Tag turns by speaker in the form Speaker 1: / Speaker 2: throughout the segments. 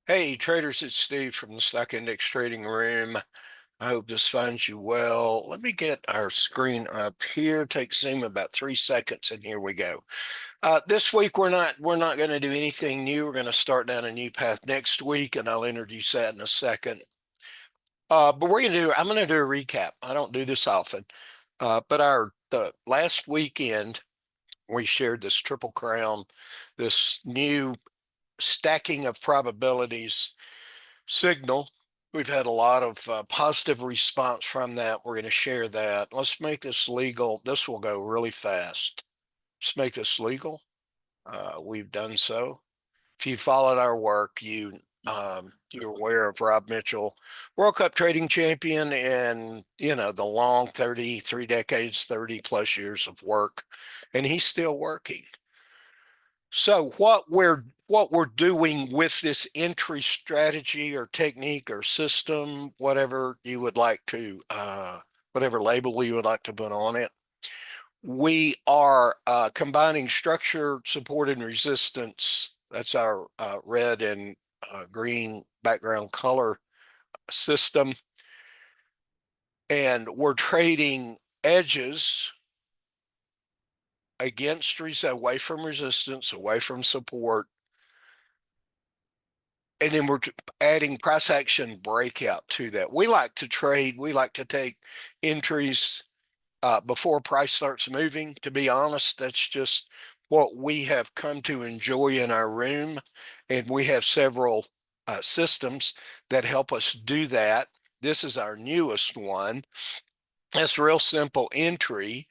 Speaker 1: Hey traders, it's Steve from the Stock Index Trading Room. I hope this finds you well. Let me get our screen up here. Takes Zoom about 3 seconds, and here we go. This week we're not going to do anything new. We're going to start down a new path next week, and I'll introduce that in a second. But I'm going to do a recap. I don't do this often, but the last weekend we shared this Triple Crown, this new stacking of probabilities signal. We've had a lot of positive response from that. We're going to share that. Let's make this legal. This will go really fast. Let's make this legal. We've done so. If you followed our work, you're aware of Rob Mitchell, World Cup trading champion, and the long 33 decades, 30 plus years of work, and he's still working. So what we're doing with this entry strategy or technique or system, whatever you would like to, whatever label you would like to put on it, we are combining structure, support, and resistance. That's our red and green background color system. And we're trading edges away from resistance, away from support, and then we're adding price action breakout to that. We like to trade. We like to take entries before price starts moving. To be honest, that's just what we have come to enjoy in our room. And we have several systems that help us do that. This is our newest one. That's a real simple entry.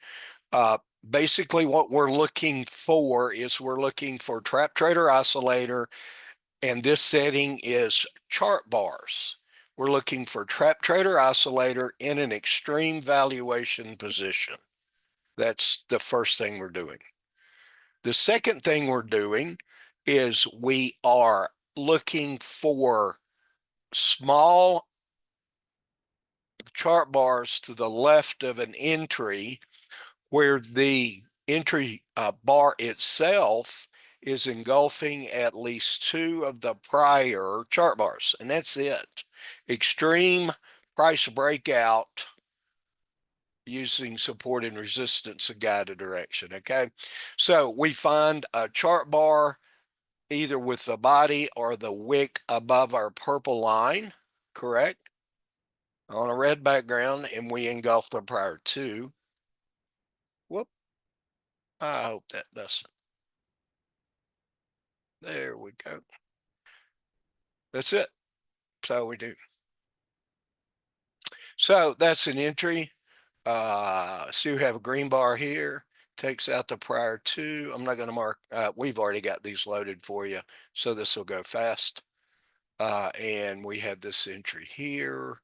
Speaker 1: Uh, Basically, what we're looking for is we're looking for trap trader oscillator, and this setting is chart bars. We're looking for trap trader oscillator in an extreme valuation position. That's the first thing we're doing. The second thing we're doing is we are looking for small chart bars to the left of an entry where the entry bar itself is engulfing at least two of the prior chart bars, and that's it. Extreme price breakout using support and resistance to guide a direction. Okay, so we find a chart bar either with the body or the wick above our purple line, correct, on a red background, and we engulf the prior two. Whoop, I hope that doesn't. There we go. That's it. So we do. So that's an entry. So you have a green bar here, takes out the prior two. I'm not going to mark, we've already got these loaded for you, so this will go fast. And we have this entry here.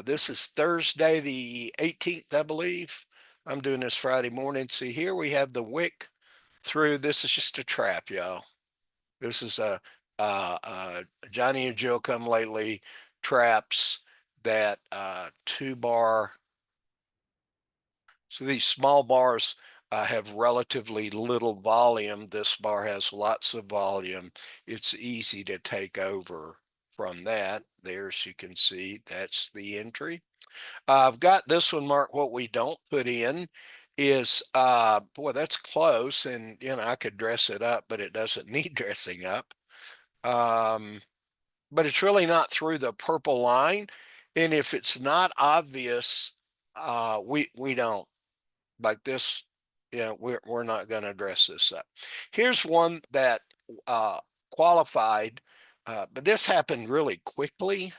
Speaker 1: This is Thursday the 18th, I believe. I'm doing this Friday morning. See, here we have the wick through. This is just a trap, y'all. This is a Johnny and Jill come lately traps that 2 bar. So these small bars have relatively little volume. This bar has lots of volume. It's easy to take over from that. There, as you can see, that's the entry. I've got this one marked. What we don't put in is, boy, that's close. And, I could dress it up, but it doesn't need dressing up. But it's really not through the purple line. And if it's not obvious, we don't like this. We're not going to dress this up. Here's one that qualified, but this happened really quickly,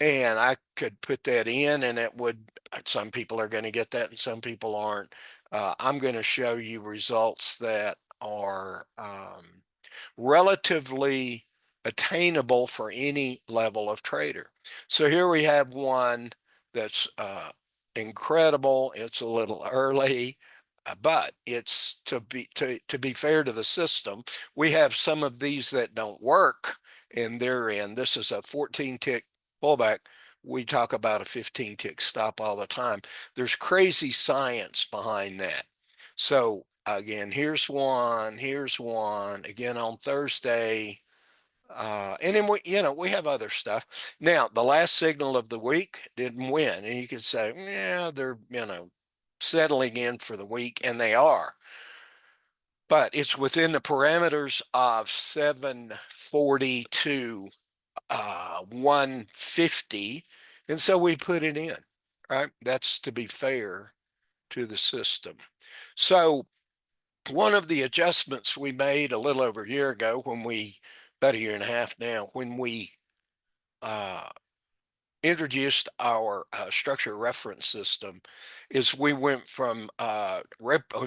Speaker 1: and I could put that in, and it would. Some people are going to get that, and some people aren't. I'm going to show you results that are relatively attainable for any level of trader. So here we have one that's incredible. It's a little early, but it's to be fair to the system. We have some of these that don't work, and they're in. This is a 14 tick pullback. We talk about a 15 tick stop all the time. There's crazy science behind that. So again, here's one again on Thursday. And then we have other stuff. Now, the last signal of the week didn't win. And you could say, yeah, they're, settling in for the week, and they are. But it's within the parameters of 740 to 150. And so we put it in, right? That's to be fair to the system. So one of the adjustments we made a little over a year ago about a year and a half now, when we uh, introduced our structure reference system, is we went from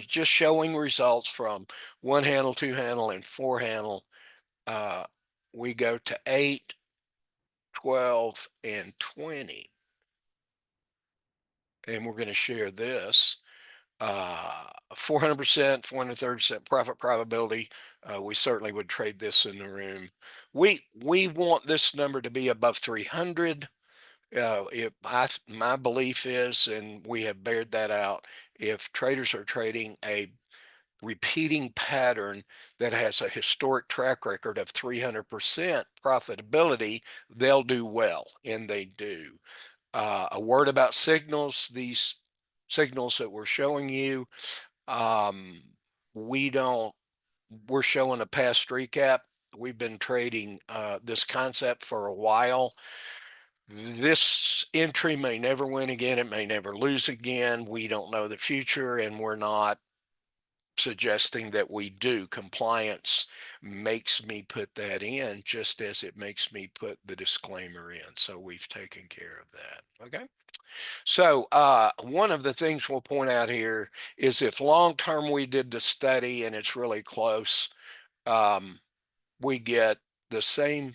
Speaker 1: just showing results from one handle, two handle, and four handle. Uh, we go to 8, 12, and 20. And we're going to share this. 400%, 430% profit probability. We certainly would trade this in the room. We want this number to be above 300. My belief is, and we have bared that out, if traders are trading a repeating pattern that has a historic track record of 300% profitability, they'll do well, and they do. A word about signals, these signals that we're showing you, um, we're showing a past recap. We've been trading this concept for a while. This entry may never win again. It may never lose again. We don't know the future, and we're not suggesting that we do. Compliance makes me put that in, just as it makes me put the disclaimer in. So we've taken care of that. Okay. So one of the things we'll point out here is if long term we did the study and it's really close, we get the same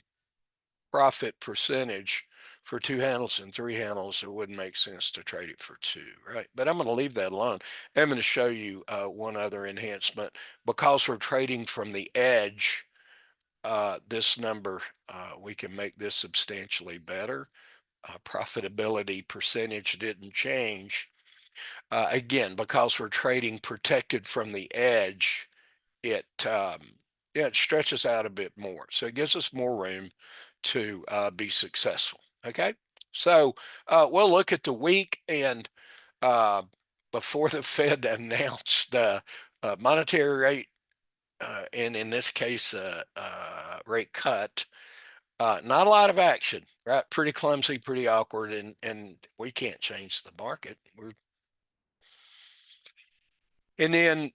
Speaker 1: profit percentage for two handles and three handles. It wouldn't make sense to trade it for two, right? But I'm going to leave that alone. I'm going to show you one other enhancement. Because we're trading from the edge, this number, we can make this substantially better. Profitability percentage didn't change. Again, because we're trading protected from the edge, it it stretches out a bit more. So it gives us more room to be successful. Okay, so we'll look at the week, and before the Fed announced the monetary rate, and in this case, rate cut, not a lot of action, right? Pretty clumsy, pretty awkward, and we can't change the market. And then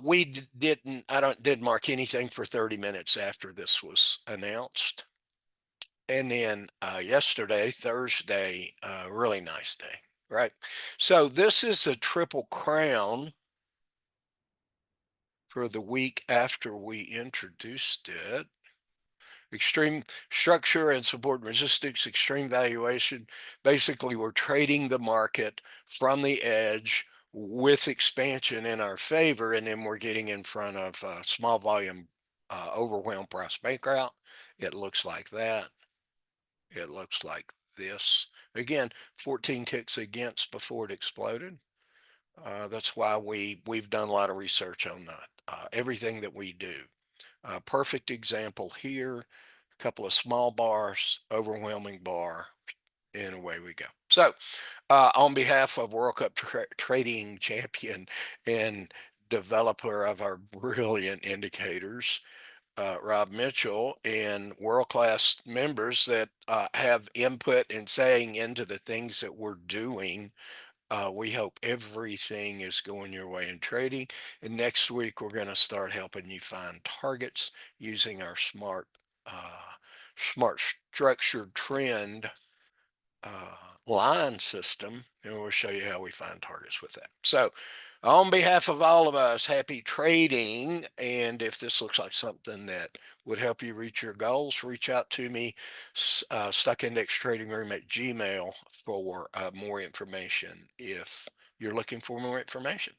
Speaker 1: we didn't mark anything for 30 minutes after this was announced. And then yesterday, Thursday, really nice day, right? So this is a triple crown for the week after we introduced it. Extreme structure and support and resistance, extreme valuation. Basically, we're trading the market from the edge with expansion in our favor, and then we're getting in front of small volume overwhelm price breakout. It looks like that. It looks like this. Again, 14 ticks against before it exploded. That's why we've done a lot of research on that. Everything that we do. Perfect example here. A couple of small bars, overwhelming bar, and away we go. So on behalf of World Cup trading champion and developer of our brilliant indicators, Rob Mitchell, and world-class members that have input and saying into the things that we're doing, we hope everything is going your way in trading. And next week, we're going to start helping you find targets using our smart structured trend line system, and we'll show you how we find targets with that. So on behalf of all of us, happy trading. And if this looks like something that would help you reach your goals, reach out to me, stuckindextradingroom at gmail for more information if you're looking for more information.